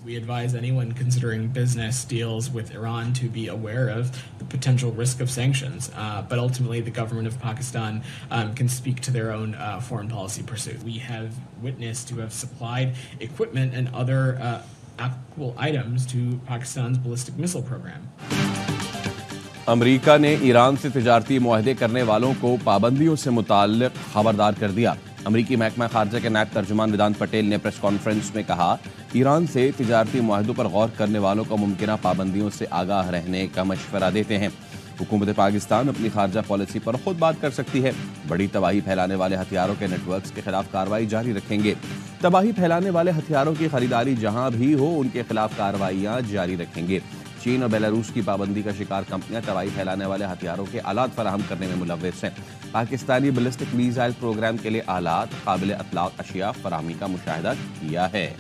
We advise anyone considering business deals with Iran to be aware of the potential risk of sanctions, but ultimately the government of Pakistan can speak to their own foreign policy pursuit. We have witnessed to have supplied equipment and other applicable items to Pakistan's ballistic missile program. امریکہ نے ایران سے تجارتی معاہدے کرنے والوں کو پابندیوں سے متعلق خبردار کر دیا۔ امریکی محکمہ خارجہ کے نائب ترجمان ویدانت پٹیل نے پریس کانفرنس میں کہا، ایران سے تجارتی معاہدوں پر غور کرنے والوں کو ممکنہ پابندیوں سے آگاہ رہنے کا مشورہ دیتے ہیں۔ حکومت پاکستان اپنی خارجہ پالیسی پر خود بات کر سکتی ہے۔ بڑی تباہی پھیلانے والے ہتھیاروں کے نیٹ ورکس کے خلاف کارروائی جاری رکھیں گے۔ تباہی پھیلانے والے ہتھیاروں کی خریداری جہاں بھی ہو ان کے خلاف کارروائیاں جاری رکھیں گے۔ چین اور بیلاروس کی پابندی کا شکار کمپنیاں تباہی پھیلانے والے ہتھیاروں کے آلات فراہم کرنے میں ملوث ہیں۔ پاکستانی بیلسٹک میزائل پروگرام کے لیے آلات، قابل اطلاق اشیاء فراہمی کا مشاہدہ کیا ہے۔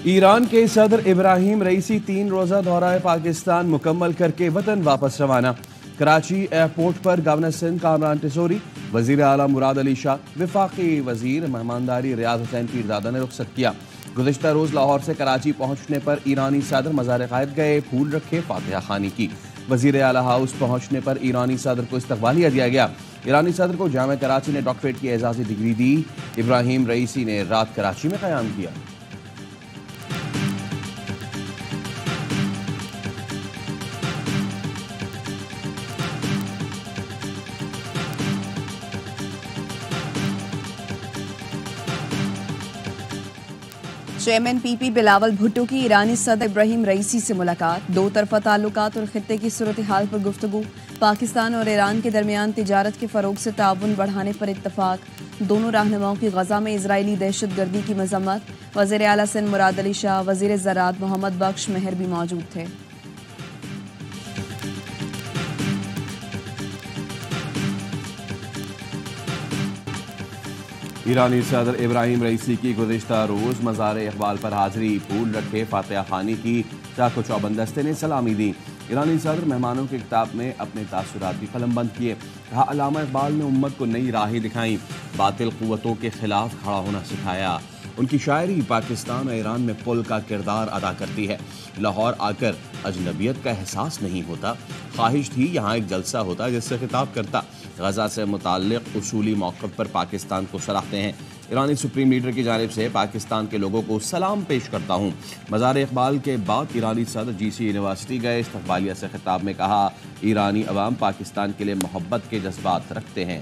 ایران کے صدر ابراہیم رئیسی 3 روزہ دورہ پاکستان مکمل کر کے وطن واپس روانہ۔ کراچی ایئرپورٹ پر گورنر سندھ کامران ٹیسوری، وزیر اعلیٰ مراد علی شاہ، وفاقی وزیر مہمانداری ریاض حسین پیرزادہ نے رخصت کیا۔ گزشتہ روز لاہور سے کراچی پہنچنے پر ایرانی صدر مزار قائد گئے، پھول رکھے، فاتحہ خوانی کی۔ وزیر اعلیٰ ہاؤس پہنچنے پر ایرانی صدر کو استقبالیہ دیا گیا۔ ایرانی صدر کو جامعہ کراچی نے ڈاکٹریٹ کی اعزازی ڈگری دی۔ ابراہیم رئیسی نے رات کراچی میں قیام کیا۔ چیئرمین پی پی بلاول بھٹو کی ایرانی صدر ابراہیم رئیسی سے ملاقات، دو طرفہ تعلقات اور خطے کی صورتحال پر گفتگو۔ پاکستان اور ایران کے درمیان تجارت کے فروغ سے تعاون بڑھانے پر اتفاق۔ دونوں رہنماؤں کی غزہ میں اسرائیلی دہشت گردی کی مذمت۔ وزیر اعلیٰ سندھ مراد علی شاہ، وزیر زراعت محمد بخش مہر بھی موجود تھے۔ ایرانی صدر ابراہیم رئیسی کی گزشتہ روز مزار اقبال پر حاضری، پھول رکھے، فاتحہ خوانی کی، چاق و چوبند دستے نے سلامی دی۔ ایرانی صدر مہمانوں کی کتاب میں اپنے تاثرات بھی قلم بند کیے۔ کہا، علامہ اقبال نے امت کو نئی راہیں دکھائیں، باطل قوتوں کے خلاف کھڑا ہونا سکھایا۔ ان کی شاعری پاکستان اور ایران میں پل کا کردار ادا کرتی ہے۔ لاہور آ کر اجنبیت کا احساس نہیں ہوتا، خواہش تھی یہاں ایک جلسہ ہوتا جس سے خطاب کرتا۔ غزہ سے متعلق اصولی موقف پر پاکستان کو سراہتے ہیں۔ ایرانی سپریم لیڈر کی جانب سے پاکستان کے لوگوں کو سلام پیش کرتا ہوں۔ مزار اقبال کے بعد ایرانی صدر جی سی یونیورسٹی گئے۔ استقبالیہ سے خطاب میں کہا، ایرانی عوام پاکستان کے لیے محبت کے جذبات رکھتے ہیں۔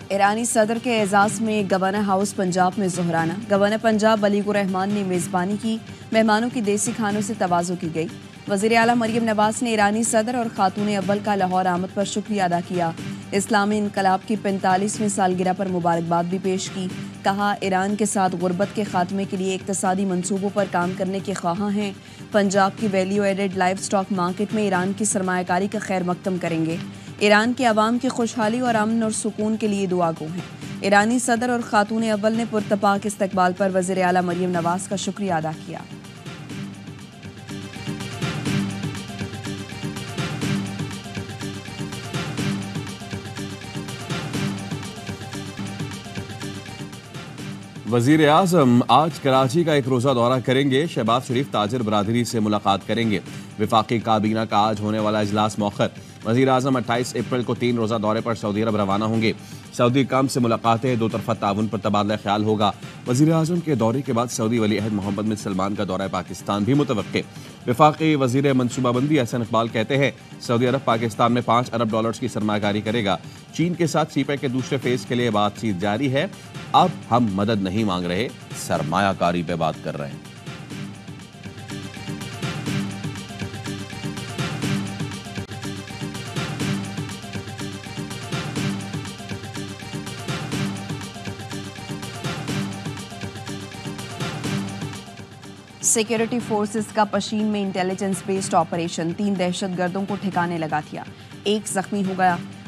ایرانی صدر کے اعزاز میں گورنر ہاؤس پنجاب میں ظہرانہ۔ گورنر پنجاب ملیک الرحمان نے میزبانی کی، مہمانوں کی دیسی کھانوں سے تواضع کی گئی۔ وزیر اعلیٰ مریم نواز نے ایرانی صدر اور خاتون اول کا لاہور آمد پر شکریہ ادا کیا۔ اسلامی انقلاب کی 45ویں سالگرہ پر مبارکباد بھی پیش کی۔ کہا، ایران کے ساتھ غربت کے خاتمے کے لیے اقتصادی منصوبوں پر کام کرنے کے خواہاں ہیں۔ پنجاب کی value added life stock market میں ایران کی سرمایہ کاری کا خیر مقدم کریں گے۔ ایران کے عوام کی خوشحالی اور امن اور سکون کے لیے دعا گو ہیں۔ ایرانی صدر اور خاتون اول نے پرتپاک استقبال پر وزیر اعلیٰ مریم نواز کا شکریہ ادا کیا۔ وزیر اعظم آج کراچی کا ایک روزہ دورہ کریں گے۔ شہباز شریف تاجر برادری سے ملاقات کریں گے۔ وفاقی کابینہ کا آج ہونے والا اجلاس مؤخر۔ وزیر اعظم 28 اپریل کو 3 روزہ دورے پر سعودی عرب روانہ ہوں گے۔ سعودی حکام سے ملاقاتیں، دو طرفہ تعاون پر تبادلہ خیال ہوگا۔ وزیر اعظم کے دورے کے بعد سعودی ولی عہد محمد بن سلمان کا دورہ پاکستان بھی متوقع۔ وفاقی وزیر منصوبہ بندی احسن اقبال کہتے ہیں، سعودی عرب پاکستان میں $5 ارب کی سرمایہ کاری کرے گا۔ چین کے ساتھ سی پیک کے دوسرے فیز کے لیے بات چیت جاری ہے۔ اب ہم مدد نہیں مانگ رہے، سرمایہ کاری پہ بات کر رہے ہیں۔ سیکیورٹی فورسز کا پشین میں انٹیلیجنس بیسڈ آپریشن، 3 دہشت گردوں کو ٹھکانے لگا دیا، 1 زخمی ہو گیا۔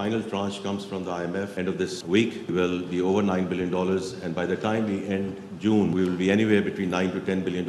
Final tranche comes from the IMF end of this week. We will be over $9 billion, and by the time we end June, we will be anywhere between $9 to $10 billion.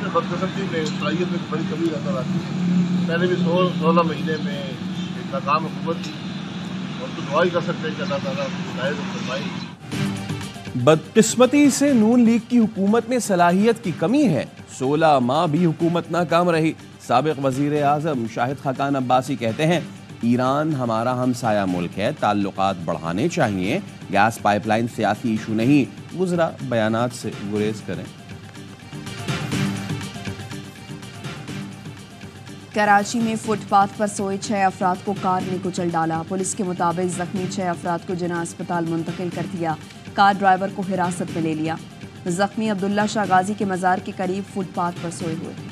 اس میں بدقسمتی میں صلاحیت میں بڑی کمی نظر آتی ہے. پہلے بھی 16 مہینے میں ایک ناکام حکومت تھی اور تو دعا ہی کر سکتے ہیں کہ اللہ تعالیٰ ہدایت و فرمائے. بدقسمتی سے نون لیگ کی حکومت میں صلاحیت کی کمی ہے. 16 ماہ بھی حکومت ناکام رہی. سابق وزیر اعظم شاہد خاقان عباسی کہتے ہیں ایران ہمارا ہمسایہ ملک ہے, تعلقات بڑھانے چاہیے. گیس پائپ لائن سیاسی ایشو نہیں, گزرا بیانات سے گریز کریں. کراچی میں فٹ پاتھ پر سوئے 6 افراد کو کار نے کچل ڈالا. پولیس کے مطابق زخمی 6 افراد کو جناح اسپتال منتقل کر دیا. کار ڈرائیور کو حراست میں لے لیا. زخمی عبداللہ شاہ غازی کے مزار کے قریب فٹ پاتھ پر سوئے ہوئے تھے.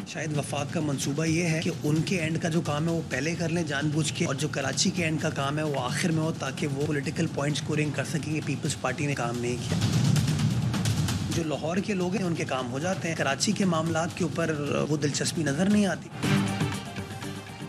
شاید وفاق کا منصوبہ یہ ہے کہ ان کے اینڈ کا جو کام ہے وہ پہلے کر لیں جان بوجھ کے, اور جو کراچی کے اینڈ کا کام ہے وہ آخر میں ہو, تاکہ وہ پولیٹیکل پوائنٹ سکورنگ کر سکیں کہ پیپلز پارٹی نے کام نہیں کیا. جو لاہور کے لوگ ہیں ان کے کام ہو جاتے ہیں, کراچی کے معاملات کے اوپر وہ دلچسپی نظر نہیں آتی.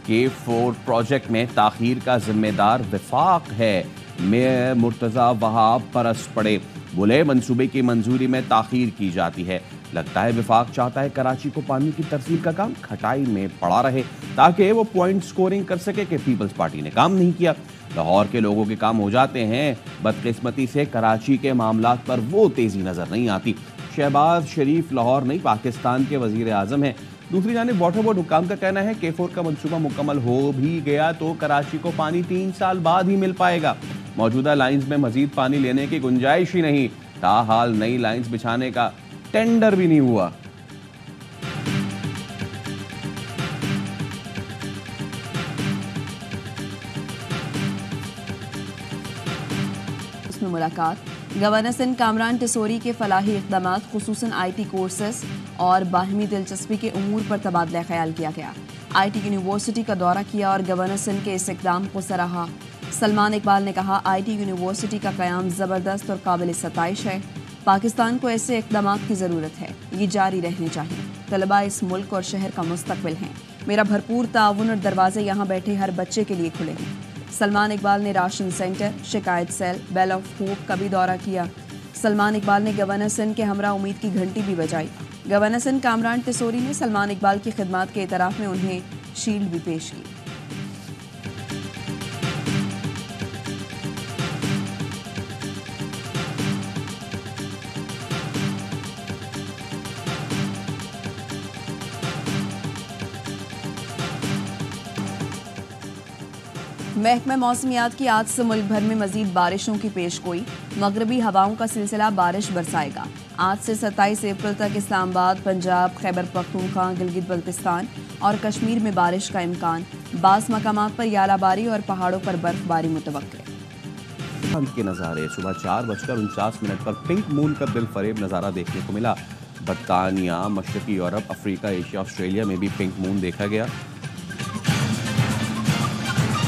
K4 پروجیکٹ میں تاخیر کا ذمہ دار وفاق ہے. میئر مرتضی وہاب پرس پڑے, بولے منصوبے کی منظوری میں تاخیر کی جاتی ہے. لگتا ہے وفاق چاہتا ہے کراچی کو پانی کی ترسیل کا کام کھٹائی میں پڑا رہے تاکہ وہ پوائنٹ سکورنگ کر سکے کہ پیپلز پارٹی نے کام نہیں کیا. لاہور کے لوگوں کے کام ہو جاتے ہیں, بدقسمتی سے کراچی کے معاملات پر وہ تیزی نظر نہیں آتی. شہباز شریف لاہور نہیں پاکستان کے وزیر اعظم ہیں. دوسری جانب واٹر بورڈ حکام کا کہنا ہے K4 کا منصوبہ مکمل ہو بھی گیا تو کراچی کو پانی 3 سال بعد ہی مل پائے گا. موجودہ لائنز میں مزید پانی لینے کی گنجائش ہی نہیں. تاحال نئی لائنز بچھانے کا ٹینڈر بھی نہیں ہوا. اس میں ملاقات. گورنر سندھ کامران ٹسوری کے فلاحی اقدامات خصوصاً IT کورسز اور باہمی دلچسپی کے امور پر تبادلہ خیال کیا گیا. IT یونیورسٹی کا دورہ کیا اور گورنر سندھ کے اس اقدام کو سراہا. سلمان اقبال نے کہا IT یونیورسٹی کا قیام زبردست اور قابل ستائش ہے. پاکستان کو ایسے اقدامات کی ضرورت ہے, یہ جاری رہنے چاہیے. طلباء اس ملک اور شہر کا مستقبل ہیں. میرا بھرپور تعاون اور دروازے یہاں بیٹھے ہر بچے کے لیے کھلے ہیں. سلمان اقبال نے راشن سینٹر, شکایت سیل, بیل آف ہوپ کا بھی دورہ کیا. سلمان اقبال نے گورنر سندھ کے ہمراہ امید کی گھنٹی بھی بجائی. گورنر سندھ کامران ٹسوری نے سلمان اقبال کی خدمات کے اعتراف میں انہیں شیلڈ بھی پیش کی. محکمہ موسمیات کی آج سے ملک بھر میں مزید بارشوں کی پیش گوئی. مغربی ہواؤں کا سلسلہ بارش برسائے گا. آج سے 27 اپریل تک اسلام آباد, پنجاب, خیبر پختونخوا, گلگت بلتستان اور کشمیر میں بارش کا امکان. بعض مقامات پر یالہ باری اور پہاڑوں پر برف باری متوقع. چاند کے نظارے. صبح 4:49 پر پنک مون کا دل فریب نظارہ دیکھنے کو ملا. برطانیہ, مشرقی یورپ, افریقہ, ایشیا, آسٹریلیا میں بھی پنک مون دیکھا گیا.